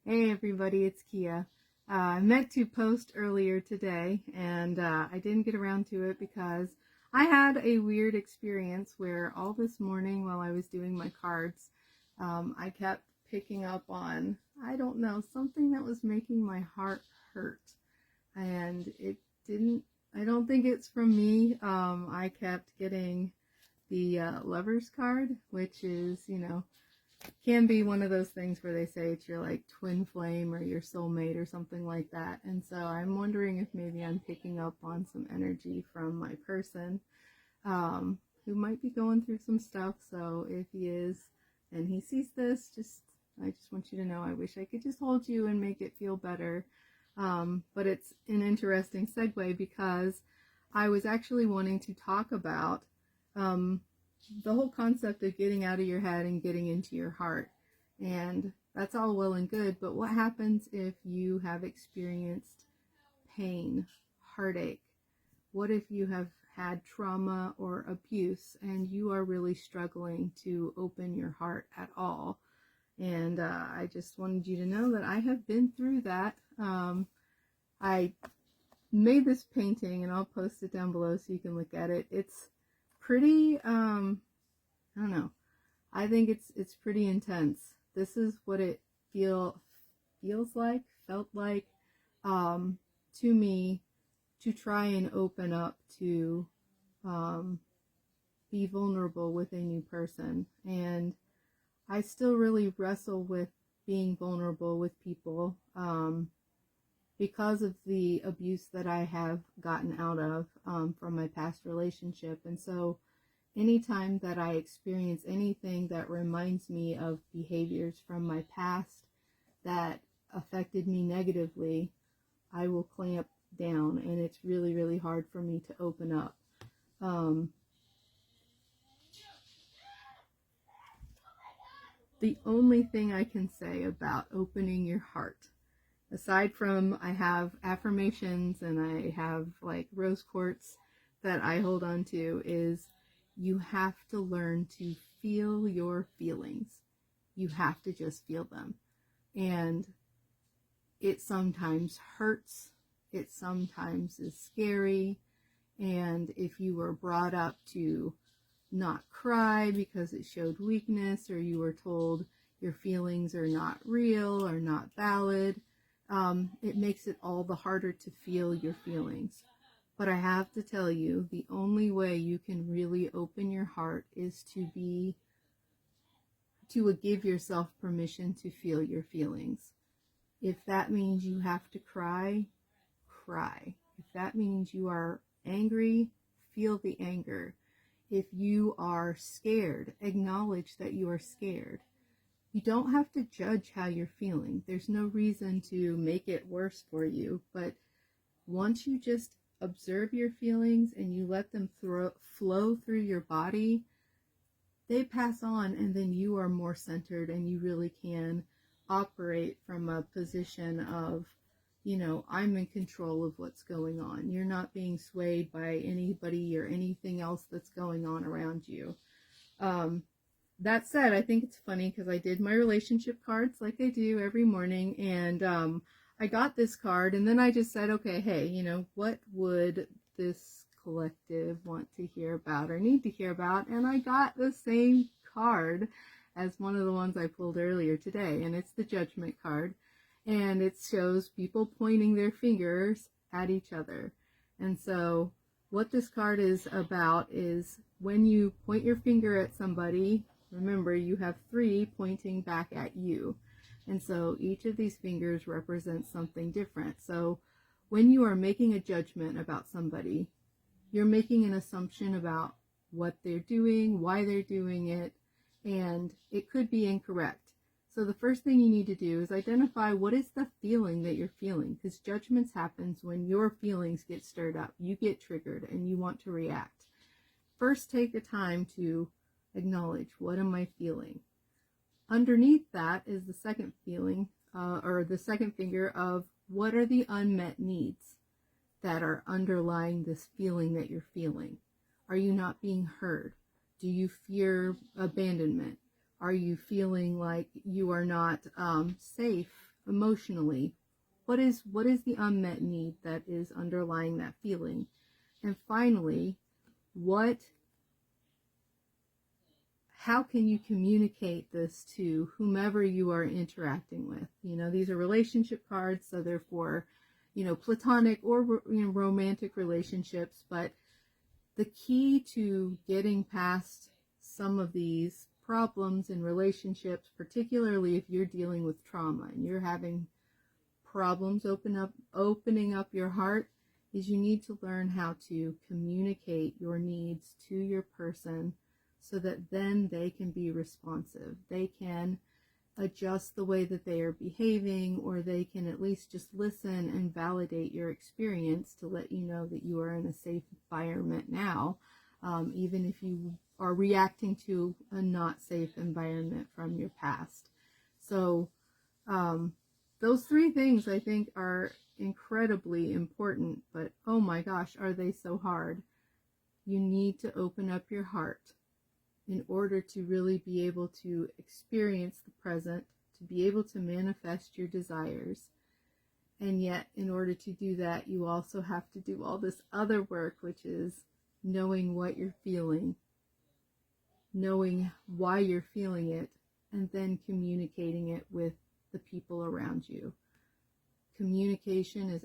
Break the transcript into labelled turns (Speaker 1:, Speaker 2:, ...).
Speaker 1: Hey everybody, it's Kia. I meant to post earlier today and I didn't get around to it because I had a weird experience where all this morning while I was doing my cards, I kept picking up on, I don't know, something that was making my heart hurt. And it didn't, I don't think it's from me. I kept getting the Lover's card, which is, can be one of those things where they say it's your like twin flame or your soulmate or something like that. And so I'm wondering if maybe I'm picking up on some energy from my person who might be going through some stuff. So if he is and he sees this, I just want you to know I wish I could just hold you and make it feel better. But it's an interesting segue because I was actually wanting to talk about the whole concept of getting out of your head and getting into your heart. And that's all well and good, but what happens if you have experienced pain, heartache? What if you have had trauma or abuse and you are really struggling to open your heart at all? And I just wanted you to know that I have been through that. I made this painting and I'll post it down below so you can look at it. It's pretty, I don't know. I think it's pretty intense. This is what it felt like to me, to try and open up to be vulnerable with a new person. And I still really wrestle with being vulnerable with people because of the abuse that I have gotten out of from my past relationship. And so anytime that I experience anything that reminds me of behaviors from my past that affected me negatively, I will clamp down, and it's really, really hard for me to open up. The only thing I can say about opening your heart, aside from I have affirmations and I have like rose quartz that I hold on to, is you have to learn to feel your feelings. You have to just feel them. And it sometimes hurts. It sometimes is scary. And if you were brought up to not cry because it showed weakness, or you were told your feelings are not real or not valid, it makes it all the harder to feel your feelings. But I have to tell you, the only way you can really open your heart is to give yourself permission to feel your feelings. If that means you have to cry, cry. If that means you are angry, feel the anger. If you are scared, acknowledge that you are scared. You don't have to judge how you're feeling. There's no reason to make it worse for you. But once you just observe your feelings and you let them flow through your body, they pass on, and then you are more centered and you really can operate from a position of, I'm in control of what's going on. You're not being swayed by anybody or anything else that's going on around you. That said, I think it's funny because I did my relationship cards like I do every morning, and I got this card, and then I just said, okay, hey, what would this collective want to hear about or need to hear about? And I got the same card as one of the ones I pulled earlier today, and it's the Judgment card, and it shows people pointing their fingers at each other. And so what this card is about is when you point your finger at somebody, remember you have 3 pointing back at you. And so each of these fingers represents something different. So when you are making a judgment about somebody, you're making an assumption about what they're doing, why they're doing it, and it could be incorrect. So the first thing you need to do is identify what is the feeling that you're feeling, because judgments happens when your feelings get stirred up. You get triggered and you want to react. First, take the time to acknowledge, what am I feeling? Underneath that is the second feeling, or the second finger of what are the unmet needs that are underlying this feeling that you're feeling. Are you not being heard? Do you fear abandonment? Are you feeling like you are not safe emotionally. What is the unmet need that is underlying that feeling? And finally, how can you communicate this to whomever you are interacting with? These are relationship cards, so they're for, platonic or, romantic relationships. But the key to getting past some of these problems in relationships, particularly if you're dealing with trauma and you're having problems opening up your heart, is you need to learn how to communicate your needs to your person so that then they can be responsive. They can adjust the way that they are behaving, or they can at least just listen and validate your experience to let you know that you are in a safe environment now, even if you are reacting to a not safe environment from your past. So those three things I think are incredibly important, but oh my gosh, are they so hard. You need to open up your heart in order to really be able to experience the present, to be able to manifest your desires. And yet, in order to do that, you also have to do all this other work, which is knowing what you're feeling, knowing why you're feeling it, and then communicating it with the people around you. Communication is